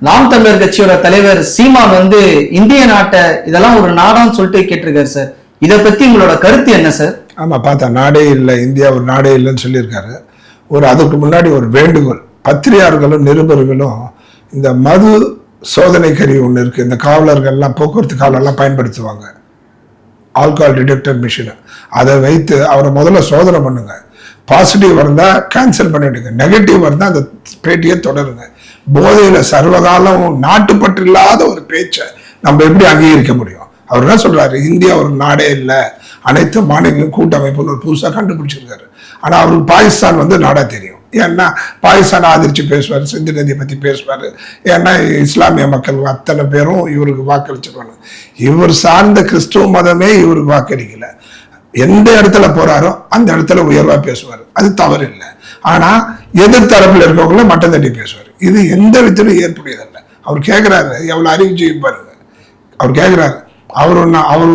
நாம் தமிழர் கட்சியோட தலைவர் சீமான் வந்து இந்திய நாட்டை இதெல்லாம் ஒரு நாடான்னு சொல்லிட்டு கேட்டிருக்காரு சார். இதை பத்தி உங்களோட கருத்து என்ன சார்? ஆமா, பார்த்தா நாடே இல்லை, இந்தியா ஒரு நாடே இல்லைன்னு சொல்லியிருக்காரு. அதுக்கு முன்னாடி ஒரு வேண்டுகோள், பத்திரிகையாளர்களும் நிருபர்களும் இந்த மது சோதனை கருவி ஒன்று இருக்கு, இந்த காவலர்கள்லாம் போக்குவரத்து காவலர்லாம் பயன்படுத்துவாங்க, ஆல்கஹால் டிடெக்டர் மிஷினை. அதை வைத்து அவரை முதல்ல சோதனை பண்ணுங்க. பாசிட்டிவ் வந்தால் கேன்சல் பண்ணிவிடுங்க, நெகட்டிவ் வந்தால் அந்த பேட்டியை தொடருங்க. போதையில் சர்வகாலம் நாட்டுப்பற்று இல்லாத ஒரு பேச்சை நம்ம எப்படி அங்கீகரிக்க முடியும்? அவர் என்ன சொல்றாரு, இந்தியா ஒரு நாடே இல்லை, அனைத்து மாநிலங்களும் கூட்டமைப்புன்னு ஒரு புதுசாக கண்டுபிடிச்சிருக்காரு. ஆனால் அவருக்கு பாகிஸ்தான் வந்து நாடா தெரியும். ஏன்னா பாகிஸ்தான் ஆதரிச்சு பேசுவார், சிந்து நதியை பற்றி பேசுவார். ஏன்னா இஸ்லாமிய மக்கள் அத்தனை பேரும் இவருக்கு வாக்களிச்சிருவாங்க. இவர் சார்ந்த கிறிஸ்துவ மதமே இவருக்கு வாக்களிக்கல. எந்த இடத்துல போறாரோ அந்த இடத்துல உயர்வா பேசுவார், அது தவறு இல்லை. ஆனா எதிர்த்தரப்புல இருக்கவங்கள மட்டம் தட்டி பேசுவார். இது எந்த விதத்திலும் ஏற்புடையதல்ல. அவர் கேட்கிறாரு, எவ்வளவு அறிவிச்சு பாருங்க. அவர் கேட்கிறாரு, அவர்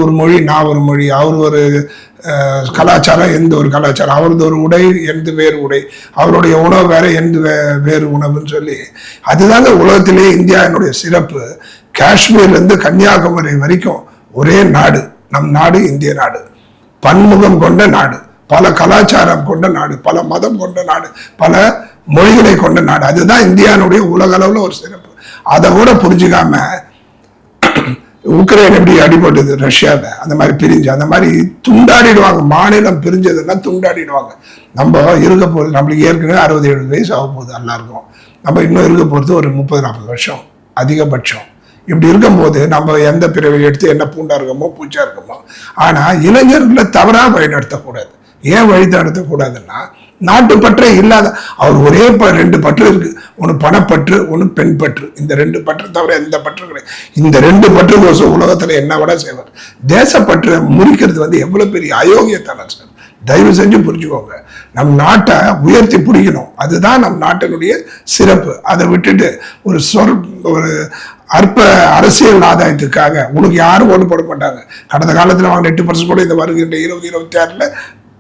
ஒரு மொழி, நான் ஒரு மொழி, அவர் ஒரு கலாச்சாரம், எந்த ஒரு கலாச்சாரம், அவரது ஒரு உடை, எந்த வேறு உடை, அவருடைய உணவு வேற, எந்த வேறு உணவுன்னு சொல்லி. அதுதாங்க உலகத்திலே இந்தியாவினுடைய சிறப்பு. காஷ்மீர்ல இருந்து கன்னியாகுமரி வரைக்கும் ஒரே நாடு, நம் நாடு இந்திய நாடு. பன்முகம் கொண்ட நாடு, பல கலாச்சாரம் கொண்ட நாடு, பல மதம் கொண்ட நாடு, பல மொழிகளை கொண்ட நாடு. அதுதான் இந்தியாவுடைய உலக அளவுல ஒரு சிறப்பு. அதை கூட புரிஞ்சுக்காம உக்ரைன் எப்படி அடிபட்டது ரஷ்யாவில், அந்த மாதிரி பிரிஞ்சு அந்த மாதிரி துண்டாடிடுவாங்க. மாநிலம் பிரிஞ்சதுன்னா துண்டாடிடுவாங்க. நம்ம இருக்க போகிறது, நம்மளுக்கு ஏற்கனவே 67 வயசு ஆக போகுது எல்லாருக்கும். நம்ம இன்னும் இருக்க போகிறது ஒரு 30-40 வருஷம் அதிகபட்சம். இப்படி இருக்கும்போது நம்ம எந்த பிறவை எடுத்து என்ன பூண்டா இருக்கமோ பூச்சா இருக்கமோ. ஆனா இளைஞர்களை தவறா வழிநடத்தக்கூடாது. ஏன் வழி நடத்தக்கூடாதுன்னா, நாட்டுப்பற்றே இல்லாத அவர் ஒரே 2 பற்று இருக்கு, ஒன்று பணப்பற்று, ஒன்று பெண் பற்று. இந்த 2 பற்று தவிர எந்த பற்று கிடையாது. இந்த 2 பற்று கோசம் உலகத்துல என்ன விட செய்வார். தேசப்பற்றை முறிக்கிறது வந்து எவ்வளவு பெரிய அயோக்கியத்தனம் சார். தயவு செஞ்சு புரிஞ்சுக்கோங்க. நம் நாட்டை உயர்த்தி பிடிக்கணும், அதுதான் நம் நாட்டினுடைய சிறப்பு. அதை விட்டுட்டு ஒரு அற்ப அரசியல் ஆதாயத்துக்காக உனக்கு யாரும் ஓட்டு போட மாட்டாங்க. கடந்த காலத்தில் வாங்க 8% கூட இந்த வருகின்ற 2026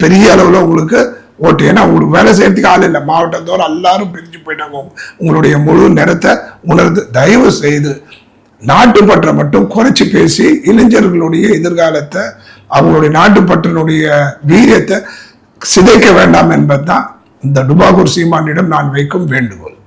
பெரிய அளவில் உங்களுக்கு ஓட்டு. ஏன்னா உங்களுக்கு வேலை செய்யறதுக்கு ஆள் இல்லை. மாவட்டத்தோடு எல்லாரும் பிரிஞ்சு போயிட்டாங்க. உங்களுடைய முழு நேரத்தை உணர்ந்து தயவு செய்து நாட்டுப்பற்றை மட்டும் குறைச்சி பேசி இளைஞர்களுடைய எதிர்காலத்தை, அவங்களுடைய நாட்டுப்பற்றினுடைய வீரியத்தை சிதைக்க வேண்டாம் என்பதுதான் இந்த டுபாகூர் சீமானிடம் நான் வைக்கும் வேண்டுகோள்.